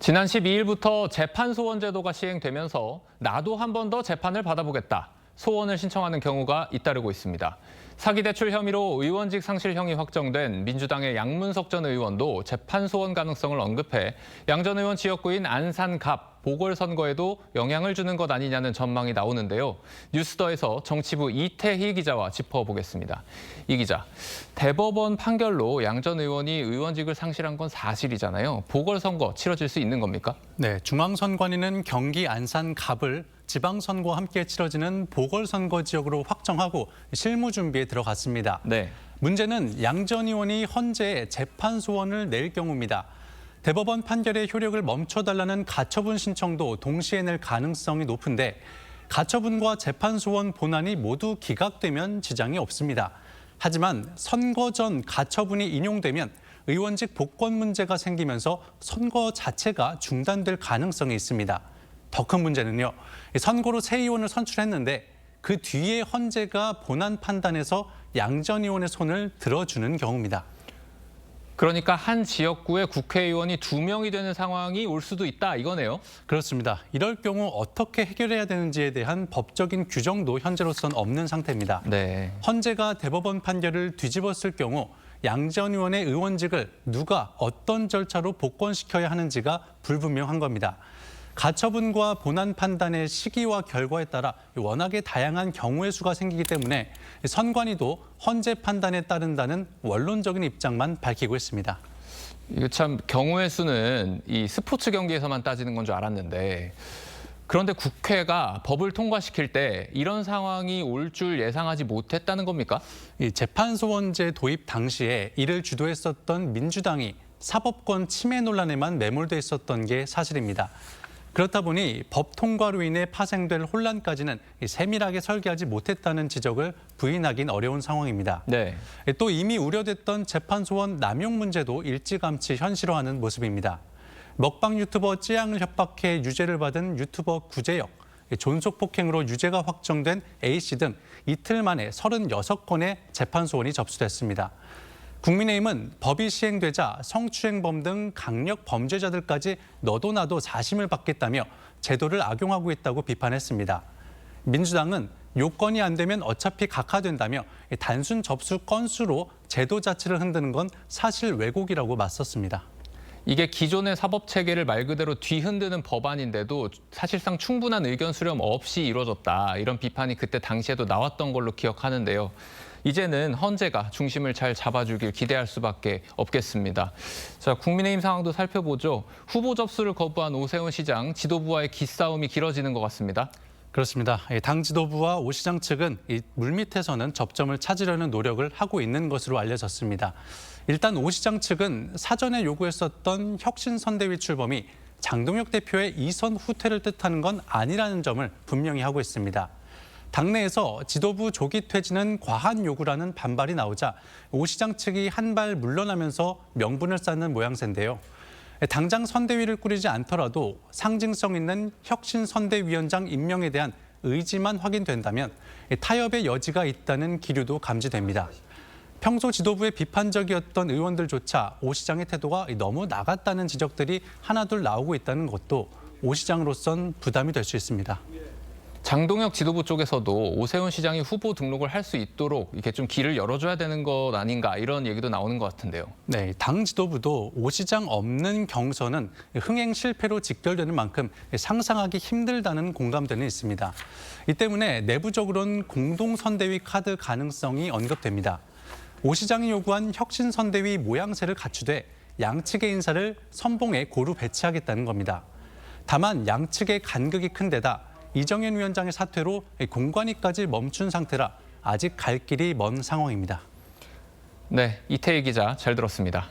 지난 12일부터 재판 소원 제도가 시행되면서 나도 한 번 더 재판을 받아보겠다. 소원을 신청하는 경우가 잇따르고 있습니다. 사기 대출 혐의로 의원직 상실형이 확정된 민주당의 양문석 전 의원도 재판 소원 가능성을 언급해 양 전 의원 지역구인 안산갑 보궐선거에도 영향을 주는 것 아니냐는 전망이 나오는데요. 뉴스더에서 정치부 이태희 기자와 짚어보겠습니다. 이 기자, 대법원 판결로 양 전 의원이 의원직을 상실한 건 사실이잖아요. 보궐선거 치러질 수 있는 겁니까? 네, 중앙선관위는 경기 안산갑을 지방선거와 함께 치러지는 보궐선거 지역으로 확정하고 실무 준비에 들어갔습니다. 네. 문제는 양 전 의원이 헌재에 재판 소원을 낼 경우입니다. 대법원 판결의 효력을 멈춰달라는 가처분 신청도 동시에 낼 가능성이 높은데 가처분과 재판 소원 본안이 모두 기각되면 지장이 없습니다. 하지만 선거 전 가처분이 인용되면 의원직 복권 문제가 생기면서 선거 자체가 중단될 가능성이 있습니다. 더 큰 문제는요, 선거로 새 의원을 선출했는데 그 뒤에 헌재가 본안 판단에서 양 전 의원의 손을 들어주는 경우입니다. 그러니까 한 지역구에 국회의원이 2명이 되는 상황이 올 수도 있다, 이거네요. 그렇습니다. 이럴 경우 어떻게 해결해야 되는지에 대한 법적인 규정도 현재로선 없는 상태입니다. 네. 헌재가 대법원 판결을 뒤집었을 경우 양 전 의원의 의원직을 누가 어떤 절차로 복권시켜야 하는지가 불분명한 겁니다. 가처분과 본안 판단의 시기와 결과에 따라 워낙에 다양한 경우의 수가 생기기 때문에 선관위도 헌재 판단에 따른다는 원론적인 입장만 밝히고 있습니다. 이거 참 경우의 수는 이 스포츠 경기에서만 따지는 건 줄 알았는데, 그런데 국회가 법을 통과시킬 때 이런 상황이 올 줄 예상하지 못했다는 겁니까? 이 재판소원제 도입 당시에 이를 주도했었던 민주당이 사법권 침해 논란에만 매몰돼 있었던 게 사실입니다. 그렇다 보니 법 통과로 인해 파생될 혼란까지는 세밀하게 설계하지 못했다는 지적을 부인하긴 어려운 상황입니다. 네. 또 이미 우려됐던 재판소원 남용 문제도 일찌감치 현실화하는 모습입니다. 먹방 유튜버 찌양을 협박해 유죄를 받은 유튜버 구제역, 존속폭행으로 유죄가 확정된 A씨 등 이틀 만에 36건의 재판소원이 접수됐습니다. 국민의힘은 법이 시행되자 성추행범 등 강력 범죄자들까지 너도 나도 사심을 받겠다며 제도를 악용하고 있다고 비판했습니다. 민주당은 요건이 안 되면 어차피 각하된다며 단순 접수 건수로 제도 자체를 흔드는 건 사실 왜곡이라고 맞섰습니다. 이게 기존의 사법체계를 말 그대로 뒤흔드는 법안인데도 사실상 충분한 의견 수렴 없이 이루어졌다. 이런 비판이 그때 당시에도 나왔던 걸로 기억하는데요. 이제는 헌재가 중심을 잘 잡아주길 기대할 수밖에 없겠습니다. 자, 국민의힘 상황도 살펴보죠. 후보 접수를 거부한 오세훈 시장, 지도부와의 기싸움이 길어지는 것 같습니다. 그렇습니다. 당 지도부와 오 시장 측은 이 물밑에서는 접점을 찾으려는 노력을 하고 있는 것으로 알려졌습니다. 일단 오 시장 측은 사전에 요구했었던 혁신선대위 출범이 장동혁 대표의 이선 후퇴를 뜻하는 건 아니라는 점을 분명히 하고 있습니다. 당내에서 지도부 조기 퇴진은 과한 요구라는 반발이 나오자 오 시장 측이 한 발 물러나면서 명분을 쌓는 모양새인데요. 당장 선대위를 꾸리지 않더라도 상징성 있는 혁신선대위원장 임명에 대한 의지만 확인된다면 타협의 여지가 있다는 기류도 감지됩니다. 평소 지도부에 비판적이었던 의원들조차 오 시장의 태도가 너무 나갔다는 지적들이 하나둘 나오고 있다는 것도 오 시장으로선 부담이 될 수 있습니다. 장동혁 지도부 쪽에서도 오세훈 시장이 후보 등록을 할 수 있도록 이렇게 좀 길을 열어줘야 되는 것 아닌가, 이런 얘기도 나오는 것 같은데요. 네, 당 지도부도 오 시장 없는 경선은 흥행 실패로 직결되는 만큼 상상하기 힘들다는 공감대는 있습니다. 이 때문에 내부적으로는 공동선대위 카드 가능성이 언급됩니다. 오 시장이 요구한 혁신선대위 모양새를 갖추되 양측의 인사를 선봉에 고루 배치하겠다는 겁니다. 다만 양측의 간극이 큰 데다 이정현 위원장의 사퇴로 공관위까지 멈춘 상태라 아직 갈 길이 먼 상황입니다. 네, 이태희 기자 잘 들었습니다.